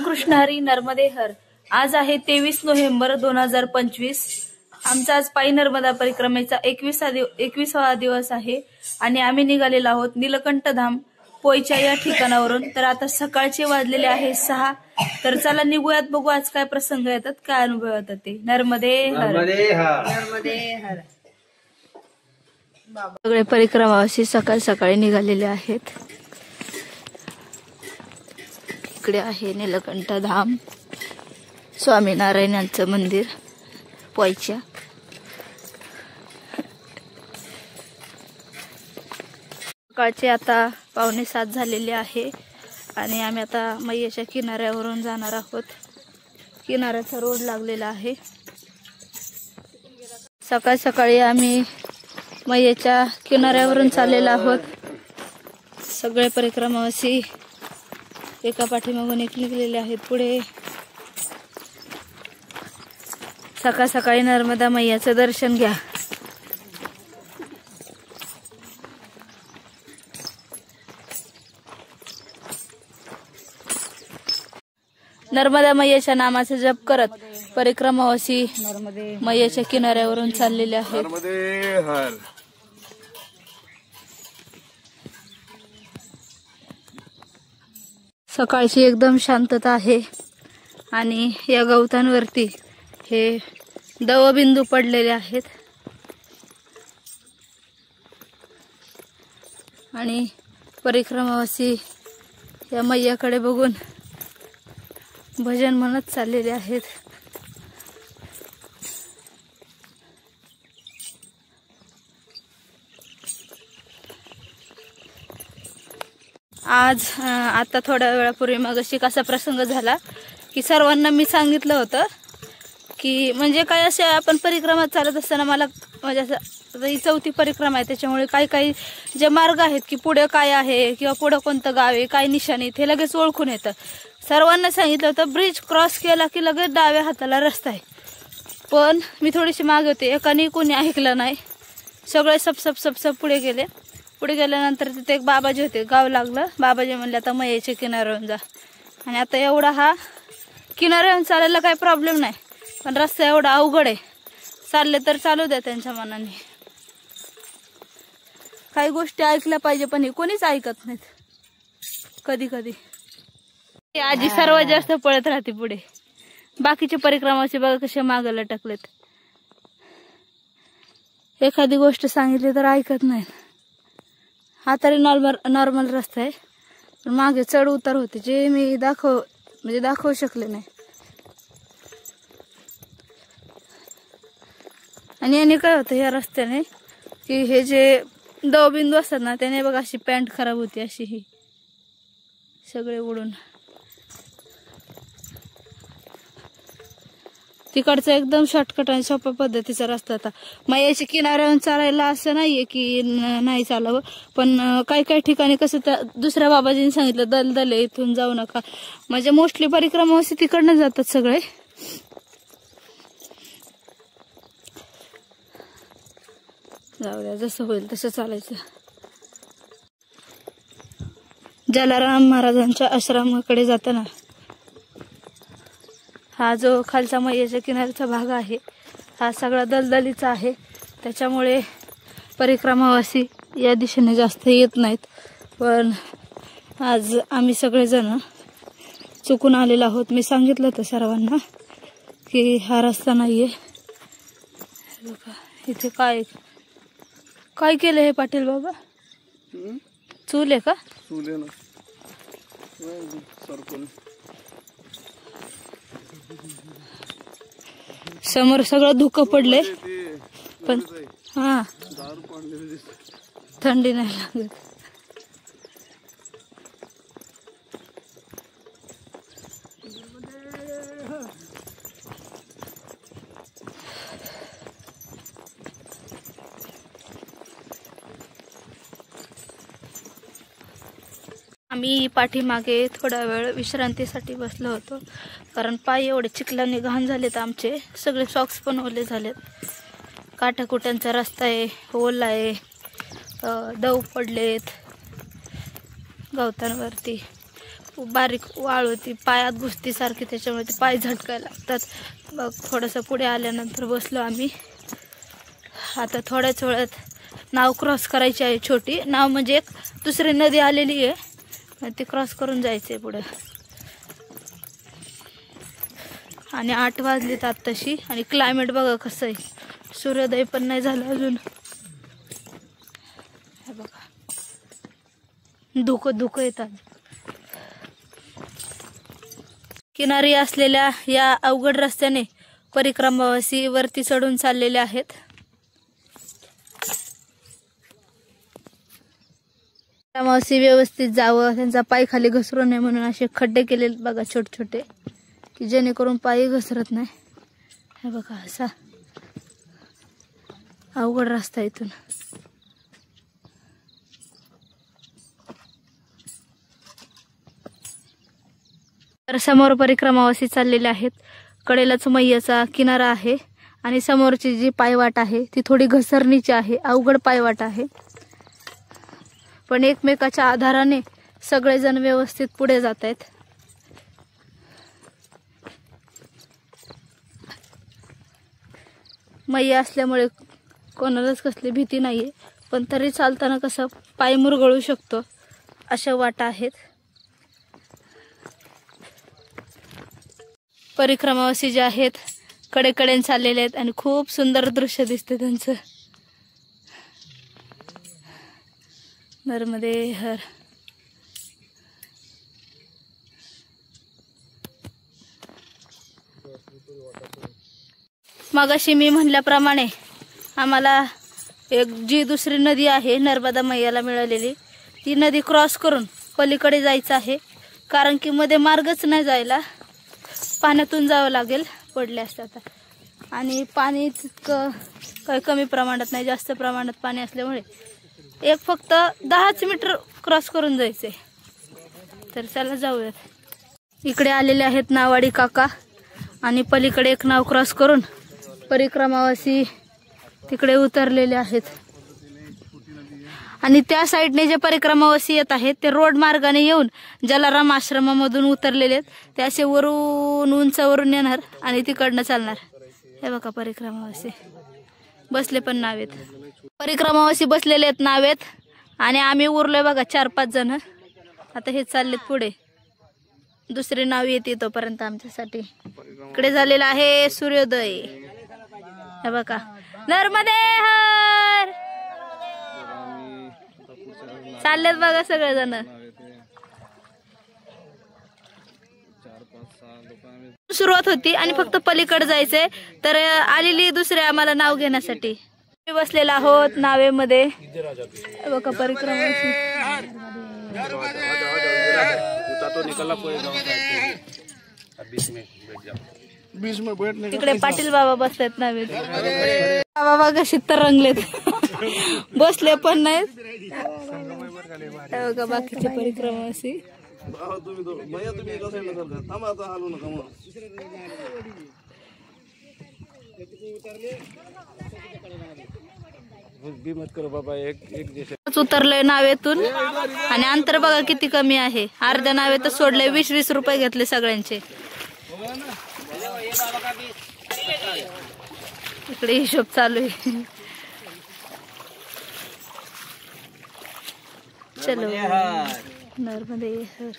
कृष्ण हरी नर्मदे हर। आज आहे 23 नोव्हेंबर 2025। आमचा आज पायी नर्मदा परिक्रमेचा 21वा दिवस आहे आणि आम्ही निघालेलो आहोत नीलकंठ धाम पोयच्या या ठिकाणावरून। तर आता सकाळचे वाजलेले आहे 6। तर चला निघूयात, बघू आज काय प्रसंग येतात, काय अनुभव येतात ते। नर्मदे हर नर्मदे हर। सगळे परिक्रमावासी सकाळी सकाळी निघालेले आहेत। इकडे आहे नीलकंठ धाम, स्वामीनारायणांचं मंदिर पोयच्या। सकाळचे आता 6:45 झालेले आहे आणि आम्ही आता मैयाच्या किनाऱ्यावरून जाणार आहोत। किनाऱ्याचा रोड लागलेला आहे। सकाळी सकाळी आम्ही मैयाच्या किनाऱ्यावरून चाललेलो आहोत। सगळे परिक्रमावासी एका पाठीमागून एक निघलेले आहेत पुढे। सकाळ सकाळी नर्मदा मैयाचं दर्शन घ्या। नर्मदा मैयाच्या नामाचा जप करत परिक्रमावासी मैयाच्या किनाऱ्यावरून चाललेले आहेत। सकाळची एकदम शांतता आहे आणि या गवतांवरती हे दवबिंदू पडलेले आहेत आणि परिक्रमावासी या मैयाकडे बघून भजन म्हणत चाललेले आहेत। आज आता थोड्या वेळापूर्वी मगाशी कसा प्रसंग झाला की सर्वांना मी सांगितलं होतं की म्हणजे काय असे आपण परिक्रमात चालत असताना मला म्हणजे असं ही 4थी परिक्रमा आहे, त्याच्यामुळे काही जे मार्ग आहेत की पुढे काय आहे किंवा पुढे कोणतं गाव आहे, काय निशाणी, ते लगेच ओळखून येतं। सर्वांना सांगितलं होतं ब्रिज क्रॉस केला की लगेच डाव्या हाताला रस्ता आहे, पण मी थोडीशी मागे होते, एकाने कोणी ऐकलं नाही। सगळे सप पुढे गेले। पुढे गेल्यानंतर तिथे एक बाबाजी होते, गाव लागलं। बाबाजी म्हणले आता मैयाच्या किनाऱ्यावरून जा। आणि आता एवढा हा किनाऱ्यावरून चालायला काही प्रॉब्लेम नाही, पण रस्ता एवढा अवघड आहे। चालले तर चालू द्या त्यांच्या मनाने। काही गोष्टी ऐकल्या पाहिजे पण हे कोणीच ऐकत नाहीत कधी कधी। आजी सर्वात जास्त पळत राहते पुढे, बाकीचे परिक्रमाचे बघा कसे मागे लटकलेत। एखादी गोष्ट सांगितली तर ऐकत नाही। हा तरी नॉर्मल रस्ता आहे, पण मागे चढ उतार होते जे मी दाखवू शकले नाही। आणि याने काय होतं या रस्त्याने की हे जे दवबिंदू असतात ना, त्याने बघा अशी पॅन्ट खराब होती, अशी ही सगळे उडून। तिकडचा एकदम शॉर्टकट आणि सोप्या पद्धतीचा रस्ता होता। मैयाच्या किनाऱ्यावरून चालायला असं नाहीये की नाही चालावं, पण काही ठिकाणी कसं दुसऱ्या बाबाजींनी सांगितलं दलदल आहे, इथून जाऊ नका। म्हणजे मोस्टली परिक्रमावासी तिकडनं जातात सगळे। जाऊ द्या, जसं होईल तसं चालायचं। जलाराम महाराजांच्या आश्रमाकडे जाताना हा जो खालचा मैयाच्या किनाऱ्याचा भाग आहे हा सगळा दलदलीचा आहे, त्याच्यामुळे परिक्रमावासी या दिशेने जास्त येत नाहीत। पण आज आम्ही सगळेजण चुकून आलेलो आहोत। मी सांगितलं होतं सर्वांना की हा रस्ता नाहीये। इथे काय केलं हे पाटील बाबा? चूल आहे का? चूल आहे ना, समोर सगळं धुकं पडलंय, पण हा थंडी नाही लागत। आम्ही पाठीमागे थोडा वेळ विश्रांतीसाठी बसलो होतो, कारण पाय एवढे चिखलाने घाण झालेत आमचे, सगळे सॉक्स पण ओले झालेत। काठाकुट्यांचा रस्ता आहे, ओला आहे, दव पडलेत गवतांवरती। बारीक वाळ होती, पायात घुसती सारखी, त्याच्यामुळे ते पाय झटकायला लागतात. मग थोडंसं पुढे आल्यानंतर बसलो आम्ही. आता थोड्याच वेळात नाव क्रॉस करायची आहे. छोटी नाव म्हणजे एक दुसरी नदी आलेली आहे, ती क्रॉस करून जायचं आहे पुढे. आणि 8 वाजलेत आत्ताशी. आणि क्लायमेट बघा कसं आहे, सूर्योदय पण नाही झालं अजून. हे बघा धुकं येतात. किनारी असलेल्या या अवघड रस्त्याने परिक्रमावासी वरती चढून चाललेले आहेत. परिक्रमावासी व्यवस्थित जावं, त्यांचा पाय खाली घसरू नये म्हणून असे खड्डे केलेले बघा छोटे छोटे, की जेणेकरून पाय घसरत नाही. हे बघा असा अवघड रस्ता इथून. तर समोर परिक्रमावासी चाललेले आहेत. कडेलाच मैयाचा किनारा आहे आणि समोरची जी पायवाट आहे ती थोडी घसरणीची आहे, अवघड पायवाट आहे. पण एकमेकाच्या आधाराने सगळेजण व्यवस्थित पुढे जात आहेत. मैया असल्यामुळे कोणालाच कसली भीती नाहीये, पण तरी चालताना कसं पाय मुरगळू शकतो अशा वाटा आहेत. परिक्रमावासी जे आहेत कडेकडेने चाललेले आहेत आणि खूप सुंदर दृश्य दिसते त्यांचं. नर्मदे हर. मगाशी मी म्हणल्याप्रमाणे आम्हाला एक जी दुसरी नदी आहे नर्मदा मैयाला मिळालेली, ती नदी क्रॉस करून पलीकडे जायचं आहे. कारण की मध्ये मार्गच नाही जायला, पाण्यातून जावं लागेल पडले असते आता. आणि पाणी तितकं काही कमी प्रमाणात नाही, जास्त प्रमाणात पाणी असल्यामुळे एक फक्त 10 मीटर क्रॉस करून जायचंय. तर चला जाऊयात. इकडे आलेले आहेत नावाडी काका आणि पलीकडे एक नाव क्रॉस करून परिक्रमावासी तिकडे उतरलेले आहेत. आणि त्या साईडने जे परिक्रमावासी येत आहेत ते रोड मार्गाने येऊन जलाराम आश्रमामधून उतरलेले आहेत. ते असे वरून उंचावरून येणार आणि तिकडनं चालणार. हे बघा परिक्रमावासी बसले पण नावेत. परिक्रमावासी बसलेले आहेत नावेत आणि आम्ही उरलोय बघा 4-5 जण. आता हे चाललेत पुढे, दुसरी नाव येते तोपर्यंत आमच्यासाठी. इकडे झालेला आहे सूर्योदय. हे बघा नर्मदे हर चाललेत बघा सगळेजण. सुरुवात होती आणि फक्त पलीकडे जायचंय, तर आलेली दुसरे आम्हाला नाव घेण्यासाठी. बसलेला आहोत नावेमध्ये. बघा परिक्रमावासी. तिकडे पाटील बाबा बसतात नावेत. बाबा कशी तरंगलेत, बसले पण नाहीत. बघा बाकीचे परिक्रमावासी. उतरलंय नावेतून आणि अंतर बघा किती कमी आहे. अर्ध्या नावेतच सोडले. 20-20 रुपये घेतले सगळ्यांचे. इकडे हिशोब चालू आहे. चलो नर्मदे हर.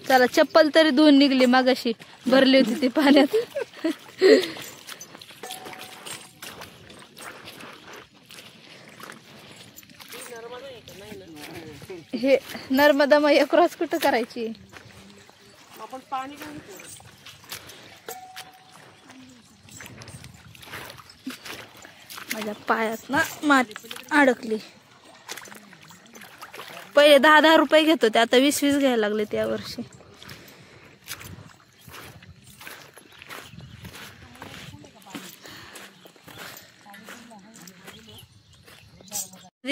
चला चप्पल तरी धुवून निघली, मागाशी भरली होती ती पाण्यात. हे नर्मदा मैया क्रॉस कुठं करायची? माझ्या पायात ना माती अडकली. पहिले 10-10 रुपये घेत होते, आता 20-20 घ्यायला लागले त्या वर्षी.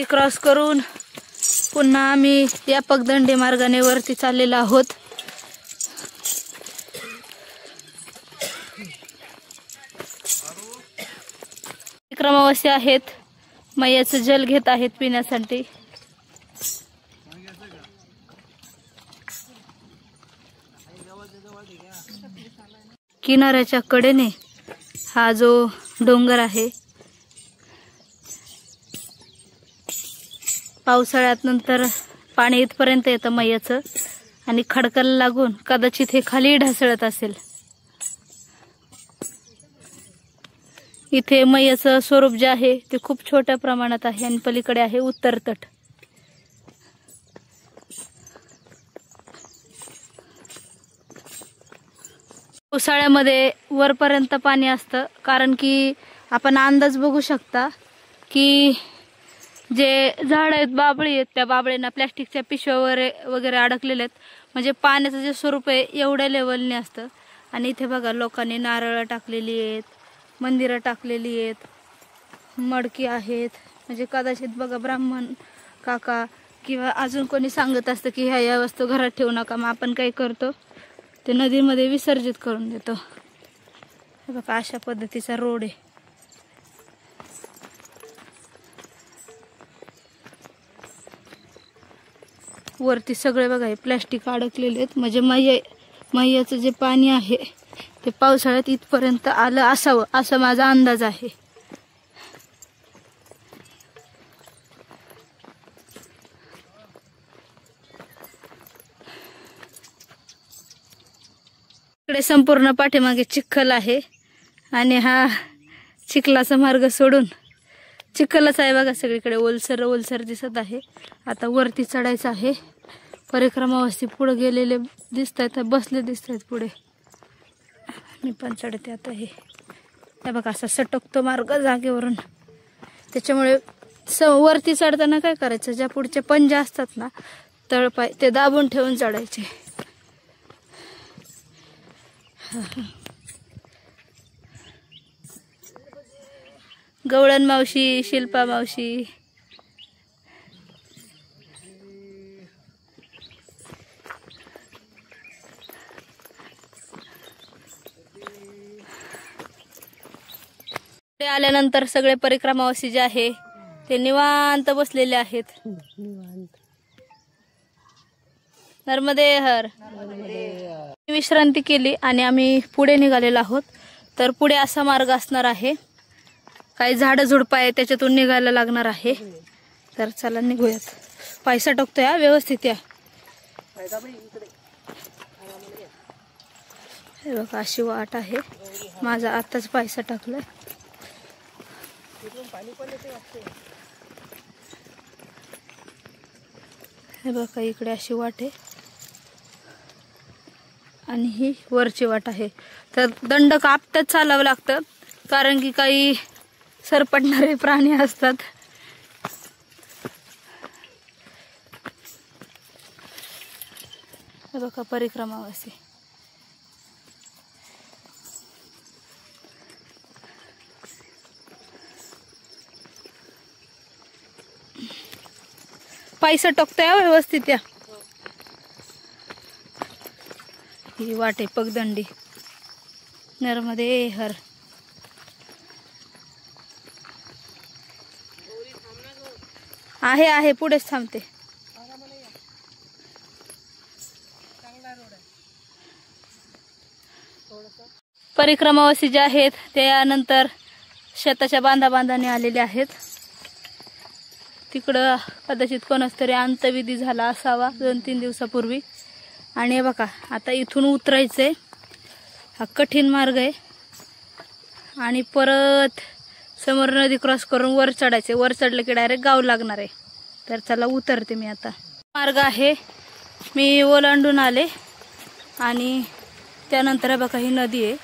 क्रॉस करून पुन्हा आम्ही या पगदंडी मार्गाने वरती चाललेलो आहोत. परिक्रमावासी आहेत, मैयाचं जल घेत आहेत पिण्यासाठी. किनाऱ्याच्या कडेने हा जो डोंगर आहे, पावसाळ्यात नंतर पाणी इथपर्यंत येतं मैयाचं आणि खडकाला लागून कदाचित हे खाली ढासळत असेल. इथे मैयाचं स्वरूप जे आहे ते खूप छोट्या प्रमाणात आहे आणि पलीकडे आहे उत्तर तट. पावसाळ्यामध्ये वरपर्यंत पाणी असतं, कारण की आपण अंदाज बघू शकता की जे झाड आहेत, बाबळी आहेत, त्या बाबळींना प्लॅस्टिकच्या पिशव्या वगैरे अडकलेले आहेत. म्हणजे पाण्याचं जे स्वरूप आहे एवढ्या लेवलने असतं. आणि इथे बघा लोकांनी नारळ टाकलेली आहेत, मंदिरं टाकलेली आहेत, मडकी आहेत. म्हणजे कदाचित बघा ब्राह्मण काका किंवा अजून कोणी सांगत असतं की ह्या वस्तू घरात ठेवू नका. मग आपण काय करतो, ते नदीमध्ये विसर्जित करून देतो. हे बघा अशा पद्धतीचा रोड आहे. वरती सगळे बघा हे प्लॅस्टिक अडकलेले आहेत. म्हणजे मैयाचं जे पाणी आहे ते पावसाळ्यात इथपर्यंत आलं असावं असा माझा अंदाज आहे. इकडे संपूर्ण पाठीमागे चिखल आहे आणि हा चिखलाचा मार्ग सोडून चिखलच आहे बघा सगळीकडे. ओलसर ओलसर दिसत आहे. आता वरती चढायचं आहे. परिक्रमावस्ती पुढे गेलेले दिसत आहेत, बसले दिसत आहेत पुढे. मी पण चढते आता. हे बघा असा सटकतो मार्ग जागेवरून. त्याच्यामुळे वरती चढताना काय करायचं, ज्या पुढचे पंजा असतात ना तळपाय, ते दाबून ठेवून चढायचे. गवळण मावशी, शिल्पा मावशी, आल्यानंतर सगळे परिक्रमावासी जे आहे ते निवांत बसलेले आहेत. नर्मदे हर. विश्रांती केली आणि आम्ही पुढे निघालेलो आहोत. तर पुढे असा मार्ग असणार आहे, काही झाडं झुडपं आहे त्याच्यातून निघायला लागणार आहे. तर चला निघूयात. पैसा टाकतोय हा, व्यवस्थित या. हे बघा अशी वाट आहे. माझा आताच पैसा टाकलाय. हे बघा इकडे अशी वाट आहे आणि ही वरची वाट आहे. तर दंड आपटत चालावं लागतं, कारण की काही सरपटणारे प्राणी असतात. हे बघा परिक्रमावासी. पैसा टाकतोय व्यवस्थित या. ही वाटे पगदंडी. नर्मदे हर. आहे पुढेच थांबते. परिक्रमावासी जे आहेत त्यानंतर शेताच्या बांधाने आलेले आहेत. तिकडं कदाचित कोणाच तरी अंतविधी झाला असावा 2-3 दिवसापूर्वी. आणि बघा आता इथून उतरायचंय. हा कठीण मार्ग आहे आणि परत समोर नदी क्रॉस करून वर चढायचे. वर चढलं की डायरेक्ट गाव लागणार आहे. तर चला उतरते मी आता. मार्ग आहे, मी ओलांडून आले आणि त्यानंतर बघा ही नदी आहे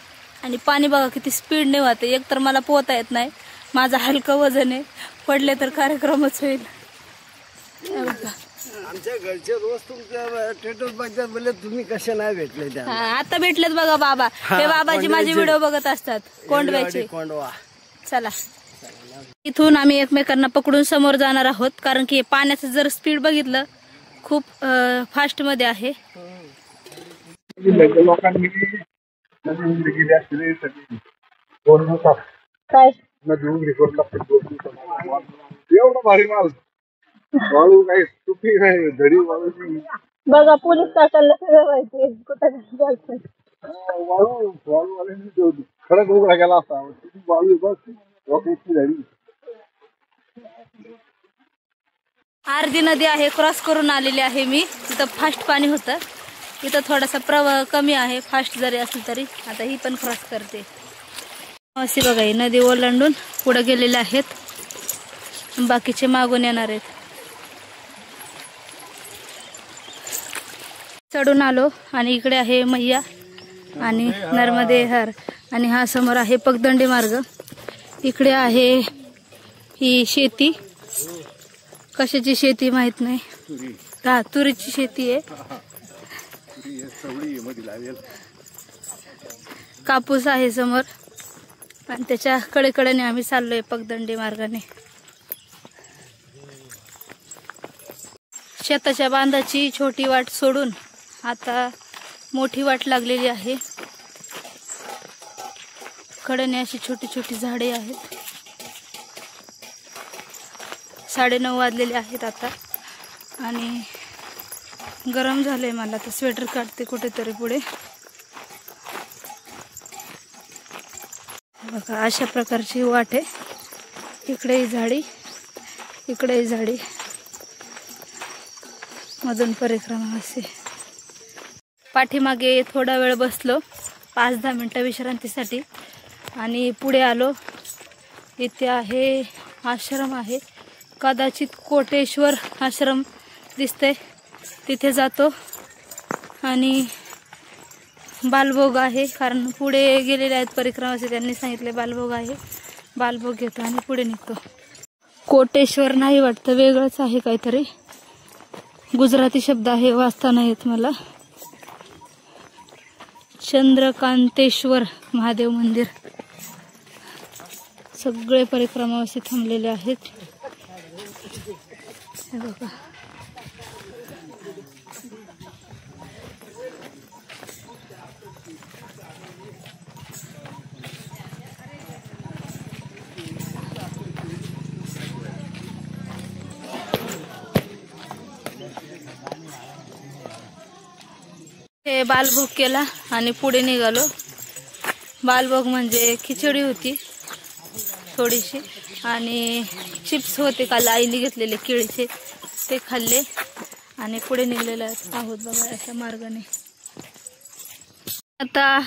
आणि पाणी बघा किती स्पीडने वाहते. एक तर मला पोहता येत नाही, माझं हलकं वजन आहे, पडले तर कार्यक्रमच होईल. आमच्या घरचे रोज तुमच्या स्टेटस बघतात, बोलले तुम्ही कसे नाही भेटले त्या. आता भेटलेत बघा बाबा. हे बाबाजी माझे व्हिडिओ बघत असतात, कोंडव्याचे. चला इथून आम्ही एकमेकांना पकडून समोर जाणार आहोत, कारण की पाण्याचं जर स्पीड बघितलं खूप फास्ट मध्ये आहे. काय एवढं भारी माल वाळू काही सुपी नाही, धडी वाळू. बघा पोलीस काकांना सगळं माहिती कुठं जायचं. खडक उघडा गेला असता वाळू बस रॉकेटची झाली. आरदी नदी आहे, क्रॉस करून आलेली आहे मी. तिथं फास्ट पाणी होतं, इथं थोडासा प्रवाह कमी आहे, फास्ट जरी असलं तरी. आता ही पण क्रॉस करते. अशी बघा ही नदी ओलांडून पुढे गेलेले आहेत, बाकीचे मागून येणार आहेत. चढून आलो आणि इकडे आहे मैया आणि नर्मदे हर आणि हा समोर आहे पगदंडी मार्ग. इकडे आहे ही शेती, कशाची शेती माहित नाही, हा तुरीची शेती आहे. कापूस आहे समोर आणि त्याच्या कडेकडेने आम्ही चाललोय पगदंडी मार्गाने. शेताच्या बांधाची छोटी वाट सोडून आता मोठी वाट लागलेली आहे. कडेने अशी छोटी छोटी झाडे आहेत. 9:30 वाजलेले आहेत आता आणि गरम झालंय मला, तर स्वेटर काढते कुठेतरी पुढे. बघा अशा प्रकारची वाट आहे. इकडेही झाडी, इकडेही झाडी, मधून परिक्रमा असे. पाठीमागे थोडा वेळ बसलो, 5-10 मिनिटं विश्रांतीसाठी आणि पुढे आलो. इथे आहे आश्रम आहे, कदाचित कोटेश्वर आश्रम दिसतंय, तिथे जातो. आणि बालभोग आहे, कारण पुढे गेलेले आहेत परिक्रमाचे, त्यांनी सांगितले बालभोग आहे. बालभोग घेतो आणि पुढे निघतो. कोटेश्वर नाही वाटतं, वेगळंच आहे काहीतरी, गुजराती शब्द आहे, वाचता नाही येत मला. चंद्रकांतेश्वर महादेव मंदिर. सगळे परिक्रमावासी थांबलेले आहेत. हे बघा हे बालभोग केला आणि पुढे निघालो. बालभोग म्हणजे खिचडी होती थोडीशी आणि चिप्स होते काल आईने घेतलेले केळीचे, ते खाल्ले आणि पुढे निघलेले आहोत बघा अशा मार्गाने. आता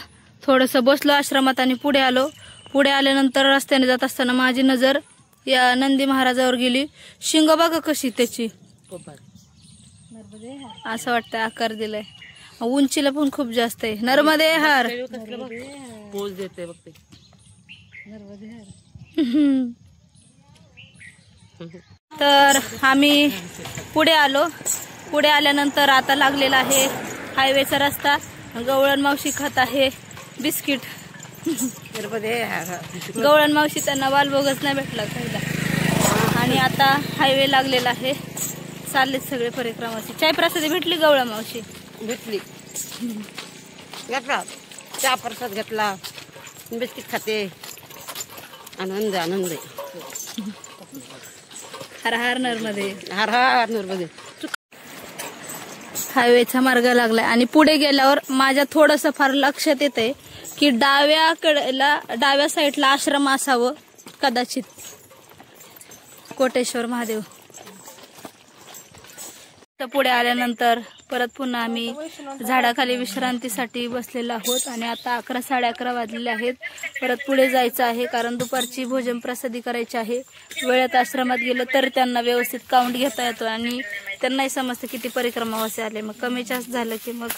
थोडंसं बसलो आश्रमात आणि पुढे आलो. पुढे आल्यानंतर रस्त्याने जात असताना माझी नजर या नंदी महाराजावर गेली. शिंग बघा कशी त्याची, असं वाटतं आकार दिलाय. उंचीला पण खूप जास्त आहे. नर्मदे हार पोज देते बघ ते. तर आम्ही पुढे आलो. पुढे आल्यानंतर आता लागलेला आहे हायवेचा रस्ता. गवळण मावशी खात आहे बिस्किट. गवळण मावशी त्यांना बालभोगच नाही भेटला खायला आणि आता हायवे लागलेला आहे. चाललेत सगळे परिक्रमाची. चाय प्रसादी भेटली गवळण मावशी? भेटली. घेतला चहा प्रसाद घेतला, बिस्किट खाते. आनंद आनंद. हर हर नर्मदे. हर हर नर्मदे. हायवेचा मार्ग लागलाय आणि पुढे गेल्यावर माझ्या थोडंसं फार लक्षात येतंय की डाव्या साईडला आश्रम असावं कदाचित, कोटेश्वर महादेव. तर पुढे आल्यानंतर परत पुन्हा आम्ही झाडाखाली विश्रांतीसाठी बसलेलो आहोत आणि आता 11 साडे 11 वाजलेले आहेत. परत पुढे जायचं आहे कारण दुपारची भोजन प्रसादी करायची आहे. वेळेत आश्रमात गेलं तर त्यांना व्यवस्थित काउंट घेता येतो आणि त्यांनाही समजतं किती परिक्रमावासी आले. मग कमी जास्त झालं की मग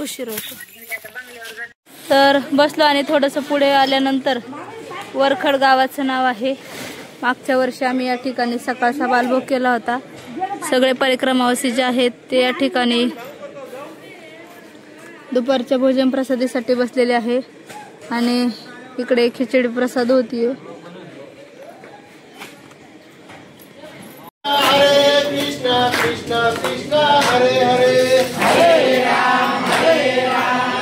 उशीर होतो. तर बसलो आणि थोडंसं पुढे आल्यानंतर वरखड गावाचं नाव आहे. मागच्या वर्षी आम्ही या ठिकाणी सकाळचा बालभोग केला होता. सगळे परिक्रमावासी जे आहेत ते या ठिकाणी दुपारच्या भोजन प्रसादीसाठी बसलेले आहे आणि इकडे खिचडी प्रसाद होतीये. हरे कृष्ण कृष्ण कृष्ण हरे हरे, हरे राम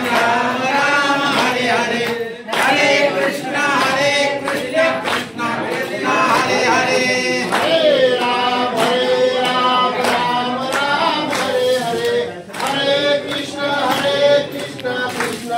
राम राम हरे हरे, हरे कृष्ण कृष्ण कृष्ण हरे हरे, हरे राम राम राम हरे हरे, हरे कृष्ण कृष्ण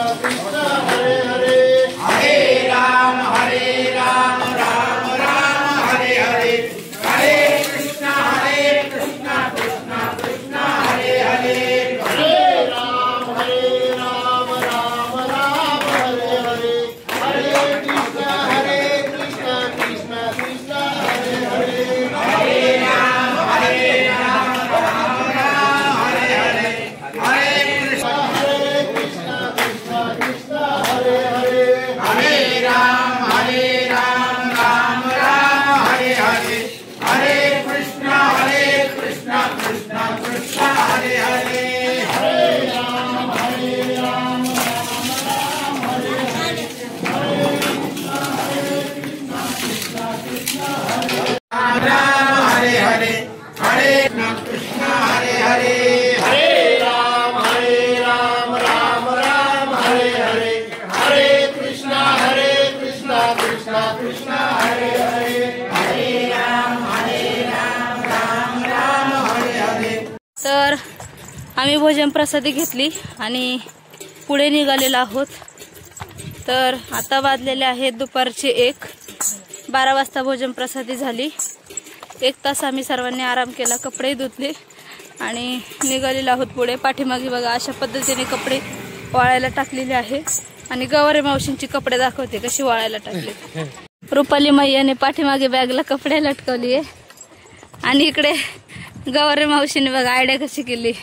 तर आम्ही भोजन प्रसादी घेतली आणि पुढे निघालेलो आहोत. तर आता वाजलेले आहेत दुपारचे 1. 12 वाजता भोजन प्रसादी झाली. 1 तास आम्ही सर्वांनी आराम केला, कपडे धुतले आणि निघालेलो आहोत पुढे. पाठीमागे बघा अशा पद्धतीने कपडे वाळायला टाकलेले आहे आणि गवारे मावशींची कपडे दाखवते कशी वाळायला टाकले. रुपाली मैयाने पाठीमागे बॅगला कपडे लटकवली आहे आणि इकडे गवारे मावशीने बघा आयडिया कशी केली.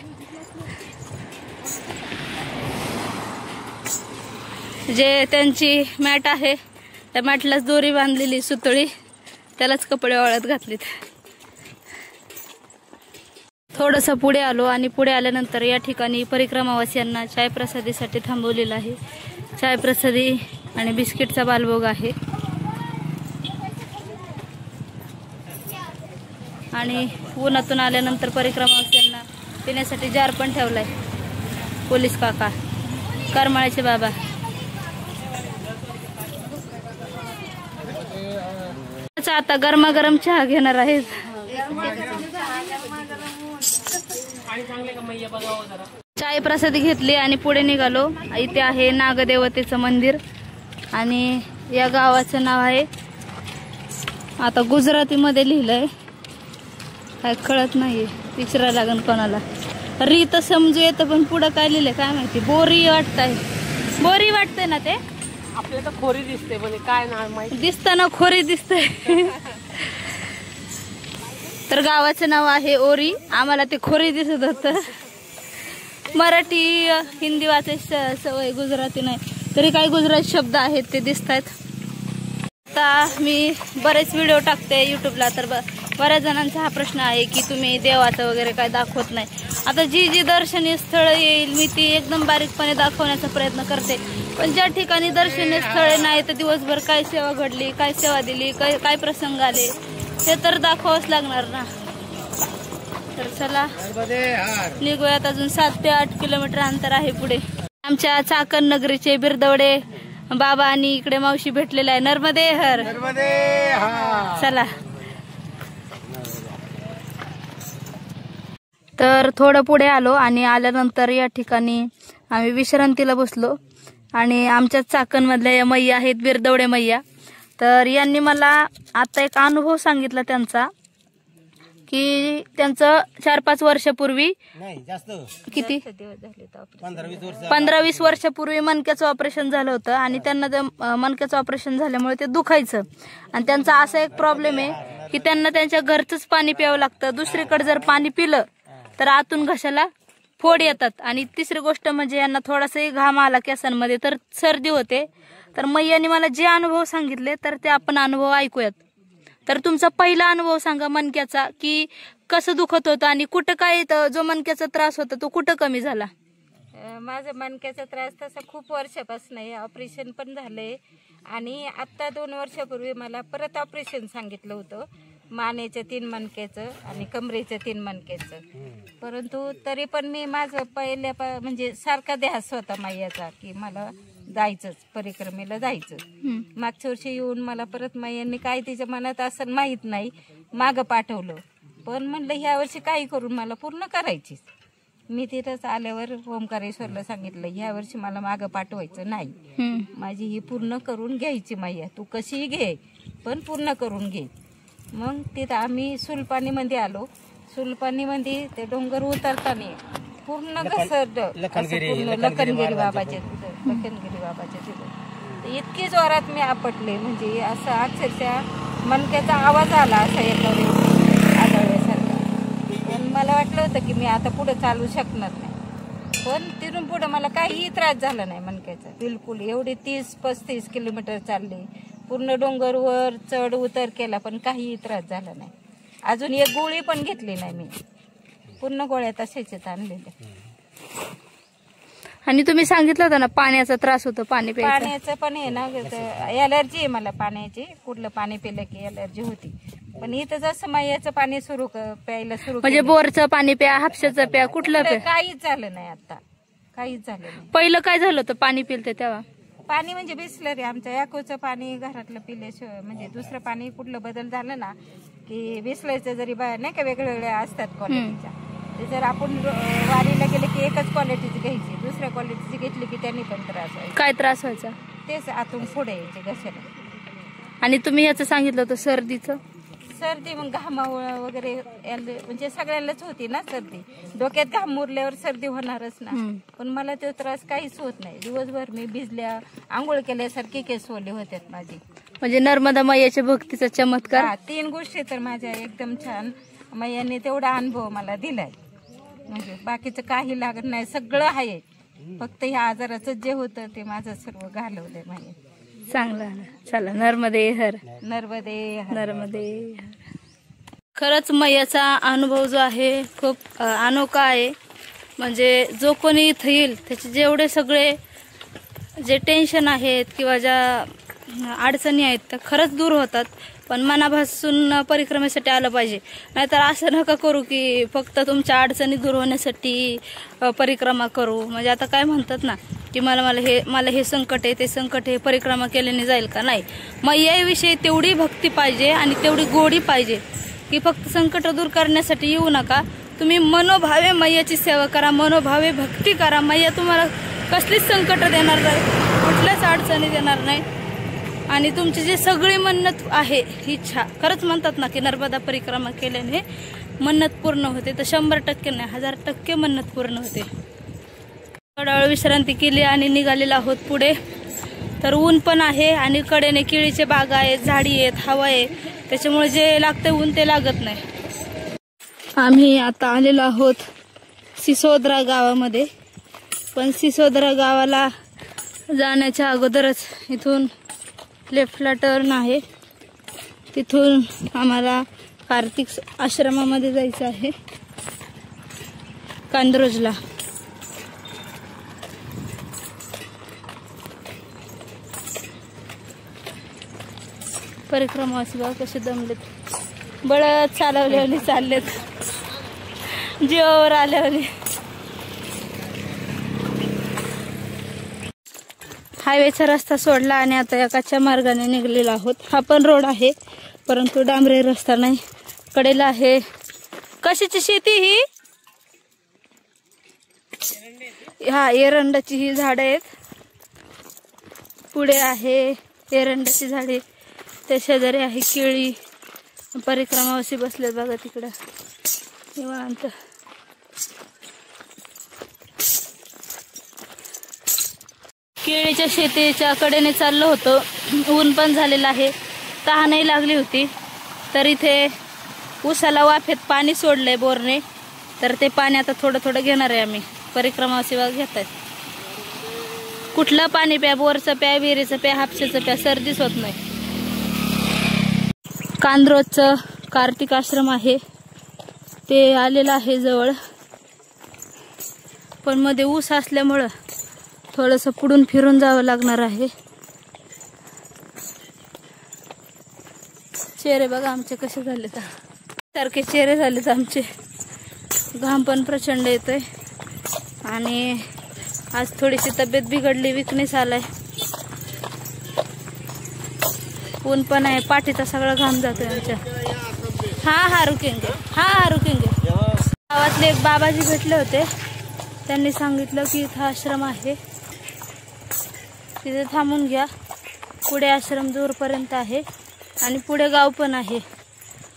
जे त्यांची मॅट आहे त्या मॅटलाच दोरी बांधलेली सुतळी, त्यालाच कपडे वाळत घातलीत. थोडंसं पुढे आलो आणि पुढे आल्यानंतर या ठिकाणी परिक्रमावासियांना चाय प्रसादीसाठी थांबवलेलं आहे. चाय प्रसादी आणि बिस्किटचा बालभोग आहे आणि उन्हातून आल्यानंतर परिक्रमावासियांना पिण्यासाठी जार पण ठेवलाय. पोलीस काका, करमाळ्याचे बाबा. आता गरमागरम चहा घेणार आहेत. चाय प्रसादी घेतली आणि पुढे निघालो. इथे आहे नागदेवतेचं मंदिर आणि या गावाचं नाव आहे, आता गुजराती मध्ये लिहिलंय, काय कळत नाहीये, विचारायला लागेल कोणाला. री तर समजू येतं पण पुढं काय लिहिलंय काय माहिती. बोरी वाटतंय, बोरी वाटतंय ना ते. आपल्याला तर खोरी दिसते म्हणजे काय नाव माहिती दिसताना खोरी दिसतंय. तर गावाचं नाव आहे ओरी. आम्हाला ते खोरी दिसत होतं. मराठी हिंदी वाचायची सवय, गुजराती नाही, तरी काही गुजराती शब्द आहेत ते दिसत आहेत. आता मी बरेच व्हिडिओ टाकते युट्यूबला, तर बऱ्याच जणांचा हा प्रश्न आहे की तुम्ही देवाचं वगैरे काय दाखवत नाही. आता जी जी दर्शनीय स्थळं येईल मी ती एकदम बारीकपणे दाखवण्याचा प्रयत्न करते. पण ज्या ठिकाणी दर्शनीय स्थळे नाही तर दिवसभर काय सेवा घडली, काय सेवा दिली, काय प्रसंग आले हे तर दाखवावंच लागणार ना. तर चला निघूयात. अजून 7 ते 8 किलोमीटर अंतर आहे पुढे. आमच्या चाकण नगरीचे बिरदवडे बाबा आणि इकडे मावशी भेटलेला आहे. नर्मदे हर. चला. तर थोडं पुढे आलो आणि आल्यानंतर या ठिकाणी आम्ही विश्रांतीला बसलो आणि आमच्या चाकण मधल्या या मैया आहेत बिरदवडे मैया. तर यांनी मला आता एक अनुभव सांगितला त्यांचा, की त्यांचं 4-5 वर्षापूर्वी, किती 15-20 वर्षापूर्वी मणक्याचं ऑपरेशन झालं होतं आणि त्यांना ते मणक्याचं ऑपरेशन झाल्यामुळे ते दुखायचं. आणि त्यांचा असा एक प्रॉब्लेम आहे की त्यांना त्यांच्या घरचंच पाणी प्यावं लागतं. दुसरीकडे जर पाणी पिलं तर आतून घशाला फोड येतात. आणि तिसरी गोष्ट म्हणजे यांना थोडासाही घाम आला केसांमध्ये तर सर्दी होते. तर मैयाने मला जे अनुभव सांगितले तर ते आपण अनुभव ऐकूयात. तर तुमचा पहिला अनुभव सांगा मणक्याचा, की कसं दुखत होतं आणि कुठं काय जो मणक्याचा त्रास होता तो कुठं कमी झाला. माझा मणक्याचा त्रास तसा खूप वर्षापासून आहे. ऑपरेशन पण झालंय आणि आता 2 वर्षापूर्वी मला परत ऑपरेशन सांगितलं होतं, मानेचं 3 मणक्याचं आणि कमरेचं 3 मणक्याचं. परंतु तरी पण मी माझं पहिल्या म्हणजे सारखा ध्यास होता मैयाचा की मला जायचंच, परिक्रमेला जायचं. मागच्या वर्षी येऊन मला परत मैयांनी काय तिच्या मनात असं माहीत नाही मागं पाठवलं. पण म्हणलं ह्या वर्षी काही करून मला पूर्ण करायचीच. मी तिथंच आल्यावर ओंकारेश्वरला सांगितलं ह्या वर्षी मला मागं पाठवायचं नाही, माझी ही पूर्ण करून घ्यायची मैया, तू कशीही घे पण पूर्ण करून घे. मग तिथं आम्ही सुलपाणीमध्ये आलो. सुलपाणीमध्ये ते डोंगर उतरताना पूर्ण घसरलं, लखनगिरी बाबाच्या तिथं इतकी जोरात मी आपटले, म्हणजे असं अक्षरशः मनक्याचा आवाज आला असा एका वेळी आदळल्यासारखा. पण मला वाटलं होतं की मी आता पुढे चालू शकणार नाही, पण तिथून पुढे मला काहीही त्रास झाला नाही मनक्याचा बिलकुल. एवढे 30-35 किलोमीटर चालले, पूर्ण डोंगरवर चढ उतर केला पण काहीही त्रास झाला नाही. अजून एक गोळी पण घेतली नाही मी, पूर्ण गोळ्या तशाच आणलेल्या. आणि तुम्ही सांगितलं होतं ना पाण्याचा त्रास होतो, पाण्याचं पण आहे ना, एलर्जी आहे मला पाण्याची, कुठलं पाणी पिलं की एलर्जी होती. पण इथं जसं मैयाचं पाणी प्यायला सुरू म्हणजे बोरचं पाणी प्या, हापशाचं प्या, कुठलं प्या, काहीच झालं नाही. आता काहीच झालं नाही. पहिलं काय झालं होतं पाणी पिलते तेव्हा? पाणी म्हणजे बिसलरी, आमच्या याकोचं पाणी घरातलं पिल्याशिवाय, म्हणजे दुसरं पाणी कुठलं बदल झालं ना की बिसलरीचं जरी नाही का वेगवेगळ्या असतात क्वालिटीच्या, ते जर आपण वारीला गेले की एकच क्वालिटीची घ्यायची, दुसऱ्या क्वालिटीची घेतली की त्यांनी पण त्रास व्हायचा. काय त्रास व्हायचा? तेच आतून पुढे यायचे घशाला. आणि तुम्ही याचं सांगितलं होतं सर्दीचं? सर्दी मग घामावळ वगैरे म्हणजे सगळ्यांनाच होती ना सर्दी, डोक्यात घाम मुरल्यावर सर्दी होणारच ना. पण मला तो त्रास काहीच होत नाही. दिवसभर मी भिजल्या, आंघोळ केल्यासारखे केस ओले होत्यात माझे. म्हणजे नर्मदा मैयाच्या भक्तीचा चमत्कार. 3 गोष्टी तर माझ्या एकदम छान मैयाने तेवढा अनुभव मला दिलाय. म्हणजे बाकीचं काही लागत नाही, सगळं आहे, फक्त ह्या आजाराचं जे होतं ते माझं सर्व घालवलंय माये. चांगलं. चला, नर्मदे हर. नर्मदे. खरंच मैयाचा अनुभव जो आहे खूप अनोखा आहे. म्हणजे जो कोणी इथं येईल त्याचे जेवढे सगळे जे टेन्शन आहेत किंवा ज्या अडचणी आहेत त्या खरंच दूर होतात. पण मनापासून परिक्रमेसाठी आलं पाहिजे, नाहीतर असं नका करू की फक्त तुमच्या अडचणी दूर होण्यासाठी परिक्रमा करू. म्हणजे आता काय म्हणतात ना की मला हे संकट आहे, ते संकट आहे, परिक्रमा केल्याने जाईल का? नाही, मैयाविषयी तेवढी भक्ती पाहिजे आणि तेवढी गोडी पाहिजे की फक्त संकट दूर करण्यासाठी येऊ नका. तुम्ही मनोभावे मैयाची सेवा करा, मनोभावे भक्ती करा. मैया तुम्हाला कसलीच संकट देणार नाही, कुठल्याच अडचणी देणार नाही. आणि तुमची जी सगळी मन्नत आहे, इच्छा, खरंच म्हणतात ना की नर्मदा परिक्रमा केल्याने मन्नत पूर्ण होते. तर 100% नाही, 1000% मन्नत पूर्ण होते. थोडा वेळ विश्रांती केली आणि निघालेला आहोत पुढे. तर ऊन पण आहे आणि कडेने केळीचे बागा आहेत, झाडी आहेत, हवा आहे, त्याच्यामुळे जे लागतं ऊन ते लागत नाही. आम्ही आता आलेलो आहोत सिसोदरा गावामध्ये. पण सिसोदरा गावाला जाण्याच्या अगोदरच इथून लेफ्टला टर्न आहे, तिथून आम्हाला कार्तिक आश्रमामध्ये जायचं आहे, कांद्रोजला. परिक्रमावासी बघा कसे दमलेत, बळद चालवल्याने चाललेत, जीवावर आल्याने. हायवेचा रस्ता सोडला आणि आता या कच्च्या मार्गाने निघलेला आहोत. हा पण रोड आहे परंतु डांबरी रस्ता नाही. कडेला आहे कशाची शेती ही? हा, एरंडाची ही झाडं आहेत. पुढे आहे एरंडाची झाडे, त्या शेजारी आहे केळी. परिक्रमावासी बसलेत बघा तिकडं निवांत. केळीच्या शेतीच्या कडेने चाललो होतो. ऊन पण झालेलं आहे, तहानही लागली होती. तर इथे उसाला वाफेत पाणी सोडलंय बोरने, तर ते पाणी आता थोडं थोडं घेणार आहे आम्ही. परिक्रमावासी बघा घेत आहेत. कुठलं पाणी प्या, बोरचं प्या, विहिरीचं प्या, हापशाचं प्या, सर्दीच होत नाही. कांद्रोजचं कार्तिक आश्रम आहे ते आलेलं आहे जवळ, पण मध्ये ऊस असल्यामुळं थोडंसं पुढून फिरून जावं लागणार आहे. चेहरे बघा आमचे कसे झालेत, सारखे चेहरे झालेत आमचे. घाम पण प्रचंड येतोय आणि आज थोडीशी तब्येत बिघडली, विकनेस आलाय. ऊन पण आहे, पाठीचा सगळा घाम जातोय आमच्या. हा रुकेंगे. गावातले एक बाबाजी भेटले होते, त्यांनी सांगितलं की इथं आश्रम आहे, तिथे थांबून घ्या. पुढे आश्रम दूरपर्यंत आहे आणि पुढे गाव पण आहे.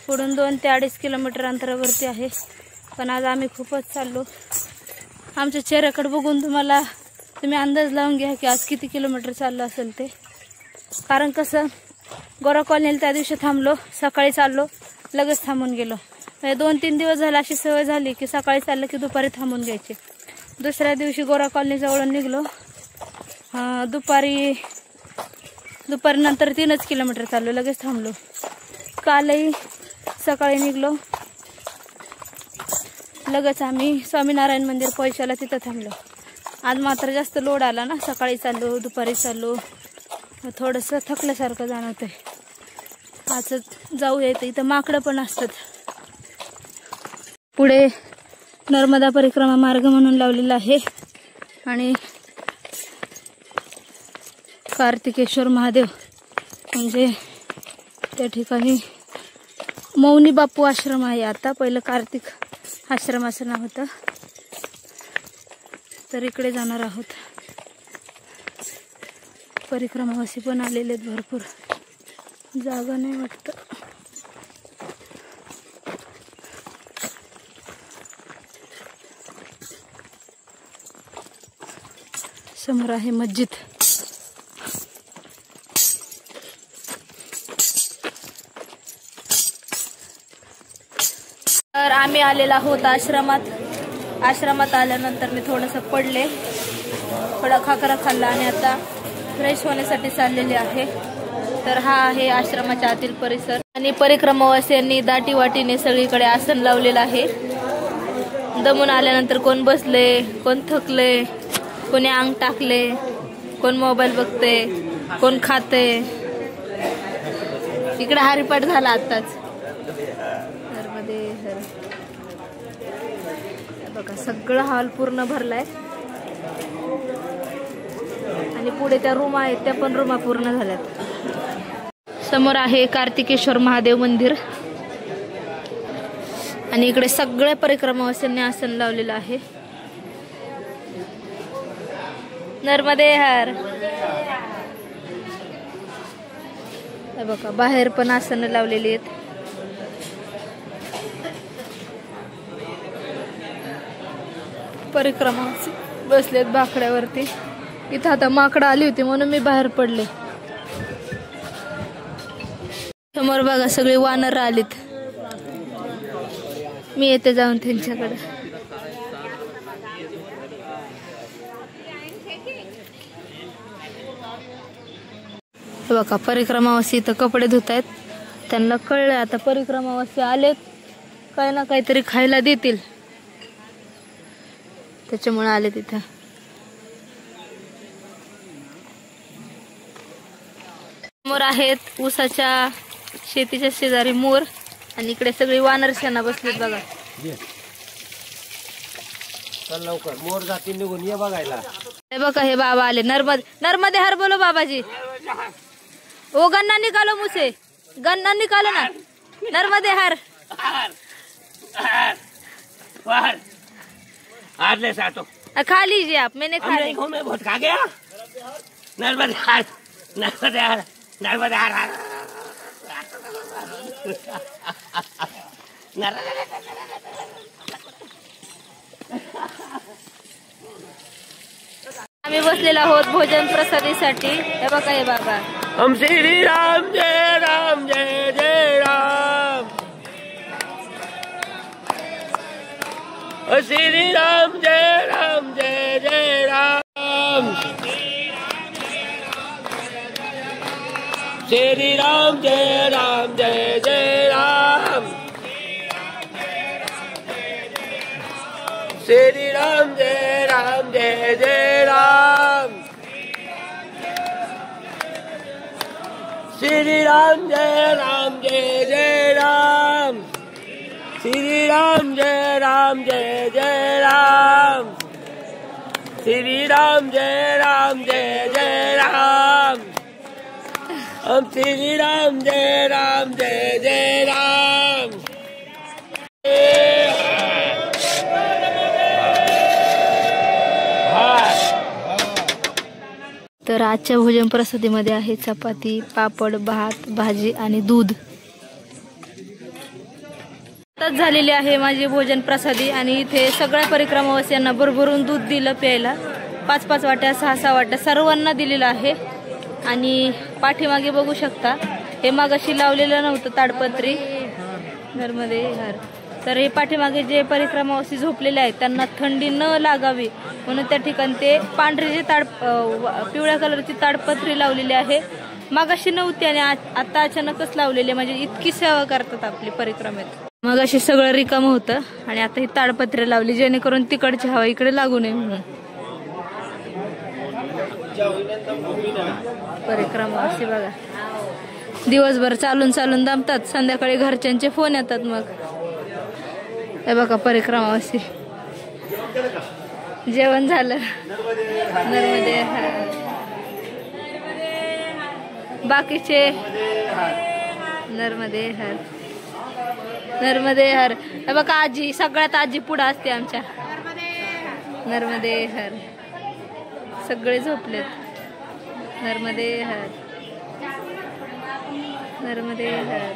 पुढून 2 ते 2.5 किलोमीटर अंतरावरती आहे. पण आज आम्ही खूपच चाललो. आमच्या चेहऱ्याकडे बघून तुम्ही अंदाज लावून घ्या की आज किती किलोमीटर चाललो असेल ते. कारण कसं गोरा कॉलनीला त्या दिवशी थांबलो, सकाळी चाललो, लगेच थांबून गेलो. 2-3 दिवस झाला अशी सवय झाली की सकाळी चाललं की दुपारी थांबून घ्यायची. दुसऱ्या दिवशी गोरा कॉलनी जवळून निघलो. दुपारी नंतर 3 किलोमीटर चाललो, लगेच थांबलो. कालही सकाळी निघलो, लगेच आम्ही स्वामीनारायण मंदिर पैशाला तिथं थांबलो. आज मात्र जास्त लोड आला ना, सकाळी चाललो, दुपारी चाललो, थोडंसं थकल्यासारखं जाणवतंय. आज जाऊ येतं. इथं माकडं पण असतात. पुढे नर्मदा परिक्रमा मार्ग म्हणून लावलेला आहे आणि कार्तिकेश्वर महादेव म्हणजे त्या ठिकाणी मौनी बापू आश्रम आहे. आता पहिलं कार्तिक आश्रम असं नाव होतं. तर इकडे जाणार आहोत. परिक्रमावासी पण आलेले आहेत भरपूर. जागा नाही वाटतं. समोर आहे मस्जिद. तर आम्ही आलेलो आहोत आश्रमात. आश्रमात आल्यानंतर मी थोडंसं पडले, थोडा खाकरा खाल्ला आणि आता फ्रेश होण्यासाठी चाललेले आहे. तर हा आहे आश्रमाच्या आतील परिसर आणि परिक्रमावासियांनी दाटी वाटीने सगळीकडे आसन लावलेलं आहे. दमून आल्यानंतर कोण बसले, कोण थकले, कोणी अंग टाकले, कोण मोबाईल बघते, कोण खाते. इकडे हरिपाठ झाला आताच. बघा सगळं हॉल पूर्ण भरलाय आणि पुढे त्या रूम आहेत त्या पण रूमा पूर्ण झाल्यात. समोर आहे कार्तिकेश्वर महादेव मंदिर आणि इकडे सगळ्या परिक्रमावासियांनी आसन लावलेलं आहे. नर्मदे हर. बघा बाहेर पण आसन लावलेली आहेत. परिक्रमावासी बसलेत बाकड्यावरती. इथं आता माकडं आली होती म्हणून मी बाहेर पडले. समोर बघा सगळे वानर आलीत. मी येते जाऊन त्यांच्याकडे. बघा परिक्रमावासी इथं कपडे धुत आहेत. त्यांना कळलंय आता परिक्रमावासी आलेत, काही ना काहीतरी खायला देतील, त्याच्यामुळे आले तिथं. मोर आहेत ऊसाच्या शेतीच्या शेजारी मोर आणि इकडे सगळी वानर सेना बसलीत बघा. लवकर मोर जाती निघून ये बघायला. हे बघा हे बाबा आले. नर्मदे हर बोलो बाबाजी. ओ गन्ना निकालो मुझसे, गन्ना निकालो ना. नर्मदे हर. खा लीजिए आप. मैंने खा लिया. मैं बहुत खा गया. नर्मदे हर, नर्मदे हर, नर्मदे हर. आम्ही बसलेलो आहोत भोजन प्रसादीसाठी. हे बघा हे बाबा. हम श्री राम जय राम जय जय राम. श्री राम जय राम जय जय राम. श्री राम जय राम जय जय राम. श्री राम जय राम जय जय राम. श्री राम जय राम जय जय राम. श्री राम जय राम जय जय राम. श्री राम जय राम जय जय राम. हम श्री राम जय राम जय जय राम. तर आजच्या भोजन प्रसादीमध्ये आहे चपाती, पापड, भात, भाजी आणि दूध. आताच झालेली आहे माझी भोजन प्रसादी आणि इथे सगळ्या परिक्रमावासियांना भरभरून दूध दिलं प्यायला. 5-5 वाट्या, 6-6 वाट्या सर्वांना दिलेलं आहे. आणि पाठीमागे बघू शकता, हे मागाशी लावलेलं नव्हतं ताडपत्री घरमध्ये हार. तर हे पाठीमागे जे परिक्रमावासी झोपलेले आहेत त्यांना थंडी न लागावी म्हणून त्या ठिकाणी ते पांढरी जी पिवळ्या कलरची ताडपत्री लावलेली आहे. मागाशी नव्हती आणि आता अचानकच लावलेली, म्हणजे इतकी सेवा करतात आपली परिक्रमेत. मगाशी सगळं रिकामं होतं आणि आता ही ताडपत्री लावली जेणेकरून तिकडची हवा इकडे लागू नये म्हणून. परिक्रमावासी बघा दिवसभर चालून चालून दमतात, संध्याकाळी घरच्यांचे फोन येतात. मग हे बघा परिक्रमावासी जेवण झालं. नर्मदे हर. बाकीचे नर्मदे हर, नर्मदे हर. हे बघा आजी, सगळ्यात आजी पुढं असते आमच्या. नर्मदे हर. सगळे झोपलेत. नर्मदे हर, नर्मदे हर.